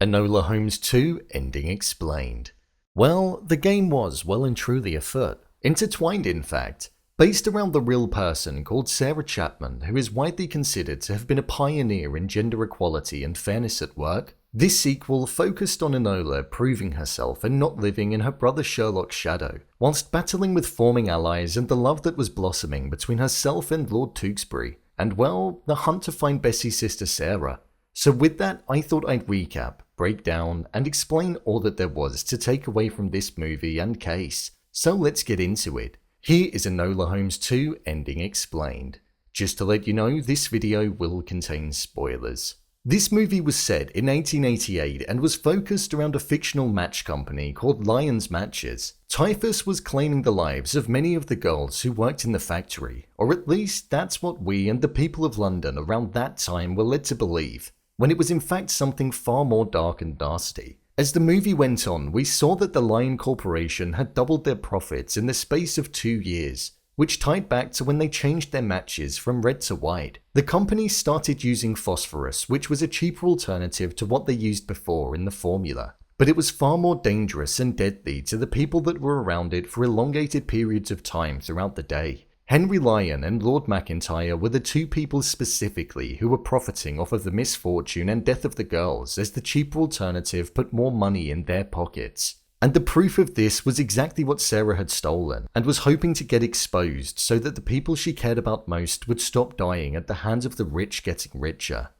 Enola Holmes 2 Ending Explained. Well, the game was well and truly afoot, intertwined in fact, based around the real person called Sarah Chapman, who is widely considered to have been a pioneer in gender equality and fairness at work. This sequel focused on Enola proving herself and not living in her brother Sherlock's shadow, whilst battling with forming allies and the love that was blossoming between herself and Lord Tewksbury, and well, the hunt to find Bessie's sister Sarah. So with that, I thought I'd recap, break down, and explain all that there was to take away from this movie and case. So let's get into it. Here is Enola Holmes 2 Ending Explained. Just to let you know, this video will contain spoilers. This movie was set in 1888 and was focused around a fictional match company called Lyons Matches. Typhus was claiming the lives of many of the girls who worked in the factory, or at least that's what we and the people of London around that time were led to believe, when it was in fact something far more dark and nasty. As the movie went on, we saw that the Lion Corporation had doubled their profits in the space of 2 years, which tied back to when they changed their matches from red to white. The company started using phosphorus, which was a cheaper alternative to what they used before in the formula, but it was far more dangerous and deadly to the people that were around it for elongated periods of time throughout the day. Henry Lyon and Lord McIntyre were the two people specifically who were profiting off of the misfortune and death of the girls, as the cheaper alternative put more money in their pockets. And the proof of this was exactly what Sarah had stolen, and was hoping to get exposed so that the people she cared about most would stop dying at the hands of the rich getting richer.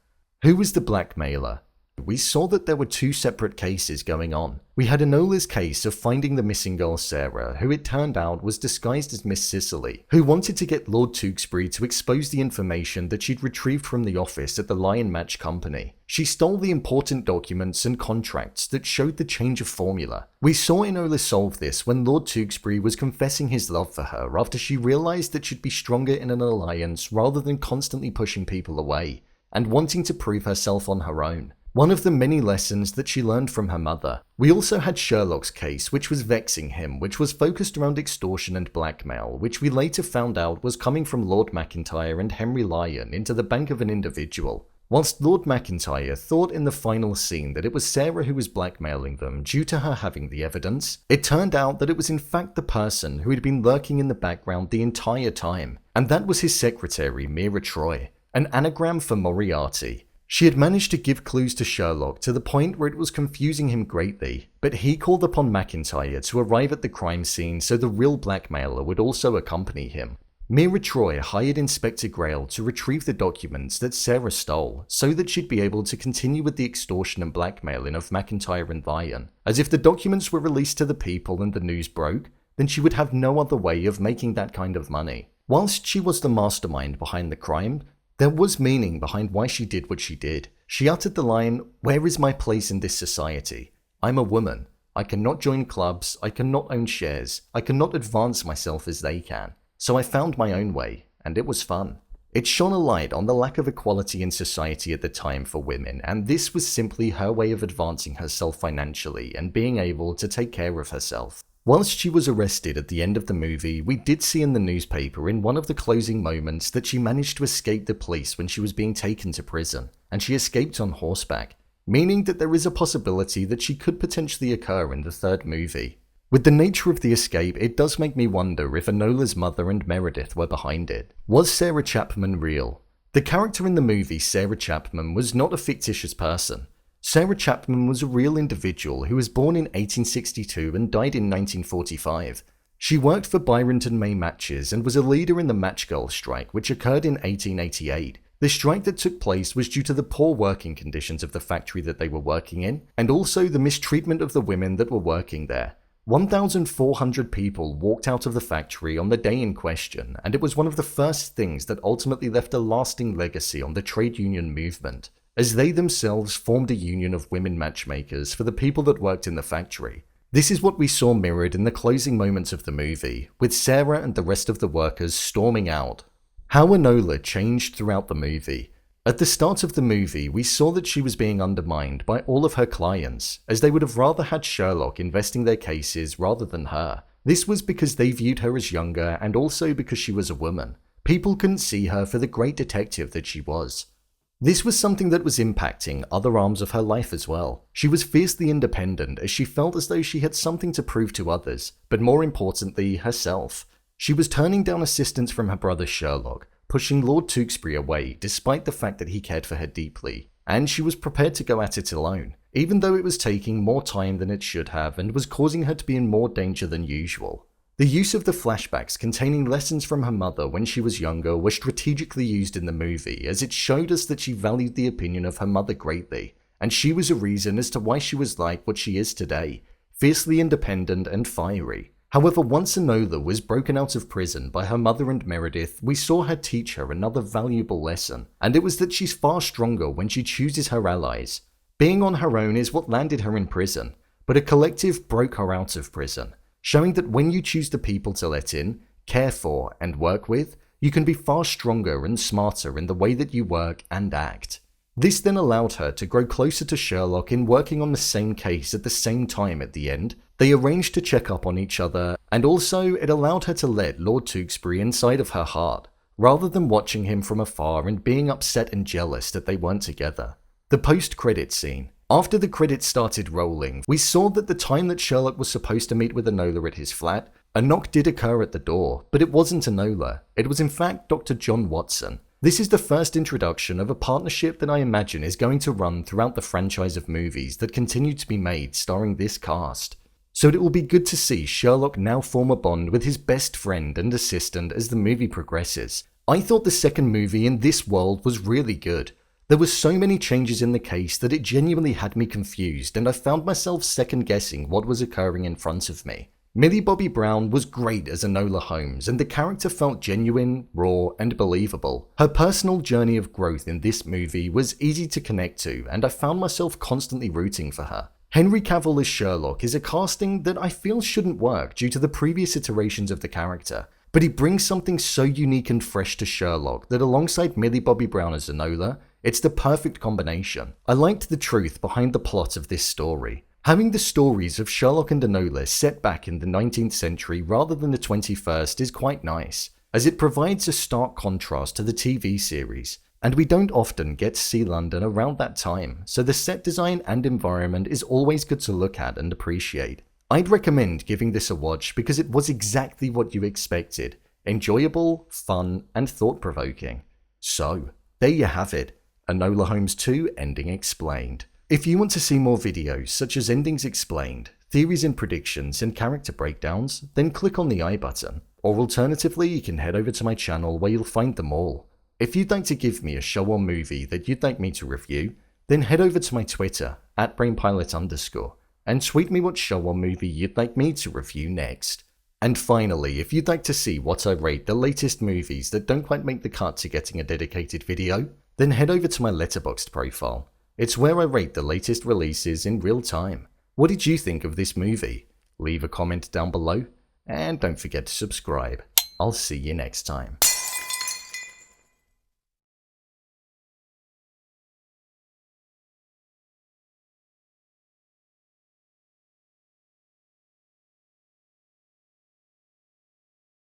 Who was the blackmailer? We saw that there were two separate cases going on. We had Enola's case of finding the missing girl Sarah, who it turned out was disguised as Miss Cicely, who wanted to get Lord Tewksbury to expose the information that she'd retrieved from the office at the Lion Match Company. She stole the important documents and contracts that showed the change of formula. We saw Enola solve this when Lord Tewksbury was confessing his love for her after she realised that she'd be stronger in an alliance rather than constantly pushing people away, and wanting to prove herself on her own. One of the many lessons that she learned from her mother. We also had Sherlock's case, which was vexing him, which was focused around extortion and blackmail, which we later found out was coming from Lord McIntyre and Henry Lyon into the bank of an individual. Whilst Lord McIntyre thought in the final scene that it was Sarah who was blackmailing them due to her having the evidence, it turned out that it was in fact the person who had been lurking in the background the entire time, and that was his secretary, Mira Troy, an anagram for Moriarty. She had managed to give clues to Sherlock to the point where it was confusing him greatly, but he called upon McIntyre to arrive at the crime scene so the real blackmailer would also accompany him. Mira Troy hired Inspector Grail to retrieve the documents that Sarah stole so that she'd be able to continue with the extortion and blackmailing of McIntyre and Lyon, as if the documents were released to the people and the news broke, then she would have no other way of making that kind of money. Whilst she was the mastermind behind the crime, there was meaning behind why she did what she did. She uttered the line, "Where is my place in this society? I'm a woman. I cannot join clubs, I cannot own shares, I cannot advance myself as they can. So I found my own way, and it was fun." It shone a light on the lack of equality in society at the time for women, and this was simply her way of advancing herself financially and being able to take care of herself. Whilst she was arrested at the end of the movie, we did see in the newspaper in one of the closing moments that she managed to escape the police when she was being taken to prison, and she escaped on horseback, meaning that there is a possibility that she could potentially occur in the third movie. With the nature of the escape, it does make me wonder if Enola's mother and Meredith were behind it. Was Sarah Chapman real? The character in the movie, Sarah Chapman, was not a fictitious person. Sarah Chapman was a real individual who was born in 1862 and died in 1945. She worked for Byronton May Matches and was a leader in the Match Girl strike, which occurred in 1888. The strike that took place was due to the poor working conditions of the factory that they were working in, and also the mistreatment of the women that were working there. 1,400 people walked out of the factory on the day in question, and it was one of the first things that ultimately left a lasting legacy on the trade union movement, as they themselves formed a union of women matchmakers for the people that worked in the factory. This is what we saw mirrored in the closing moments of the movie, with Sarah and the rest of the workers storming out. How Enola changed throughout the movie. At the start of the movie, we saw that she was being undermined by all of her clients, as they would have rather had Sherlock investing their cases rather than her. This was because they viewed her as younger and also because she was a woman. People couldn't see her for the great detective that she was. This was something that was impacting other arms of her life as well. She was fiercely independent as she felt as though she had something to prove to others, but more importantly, herself. She was turning down assistance from her brother Sherlock, pushing Lord Tewksbury away despite the fact that he cared for her deeply, and she was prepared to go at it alone, even though it was taking more time than it should have and was causing her to be in more danger than usual. The use of the flashbacks containing lessons from her mother when she was younger were strategically used in the movie, as it showed us that she valued the opinion of her mother greatly, and she was a reason as to why she was like what she is today, fiercely independent and fiery. However, once Enola was broken out of prison by her mother and Meredith, we saw her teach her another valuable lesson, and it was that she's far stronger when she chooses her allies. Being on her own is what landed her in prison, but a collective broke her out of prison, showing that when you choose the people to let in, care for, and work with, you can be far stronger and smarter in the way that you work and act. This then allowed her to grow closer to Sherlock in working on the same case at the same time at the end. They arranged to check up on each other, and also it allowed her to let Lord Tewksbury inside of her heart, rather than watching him from afar and being upset and jealous that they weren't together. The post-credit scene. After the credits started rolling, we saw that the time that Sherlock was supposed to meet with Enola at his flat, a knock did occur at the door, but it wasn't Enola. It was in fact Dr. John Watson. This is the first introduction of a partnership that I imagine is going to run throughout the franchise of movies that continue to be made starring this cast. So it will be good to see Sherlock now form a bond with his best friend and assistant as the movie progresses. I thought the second movie in this world was really good. There were so many changes in the case that it genuinely had me confused, and I found myself second guessing what was occurring in front of me. Millie Bobby Brown was great as Enola Holmes, and the character felt genuine, raw, and believable. Her personal journey of growth in this movie was easy to connect to, and I found myself constantly rooting for her. Henry Cavill as Sherlock is a casting that I feel shouldn't work due to the previous iterations of the character, but he brings something so unique and fresh to Sherlock that alongside Millie Bobby Brown as Enola, it's the perfect combination. I liked the truth behind the plot of this story. Having the stories of Sherlock and Enola set back in the 19th century rather than the 21st is quite nice, as it provides a stark contrast to the TV series, and we don't often get to see London around that time, so the set design and environment is always good to look at and appreciate. I'd recommend giving this a watch because it was exactly what you expected: enjoyable, fun, and thought-provoking. So, there you have it, Enola Holmes 2 Ending Explained. If you want to see more videos such as endings explained, theories and predictions, and character breakdowns, then click on the I button, or alternatively you can head over to my channel where you'll find them all. If you'd like to give me a show or movie that you'd like me to review, then head over to my Twitter, @brainpilot_, and tweet me what show or movie you'd like me to review next. And finally, if you'd like to see what I rate the latest movies that don't quite make the cut to getting a dedicated video, then head over to my Letterboxd profile. It's where I rate the latest releases in real time. What did you think of this movie? Leave a comment down below, and don't forget to subscribe. I'll see you next time.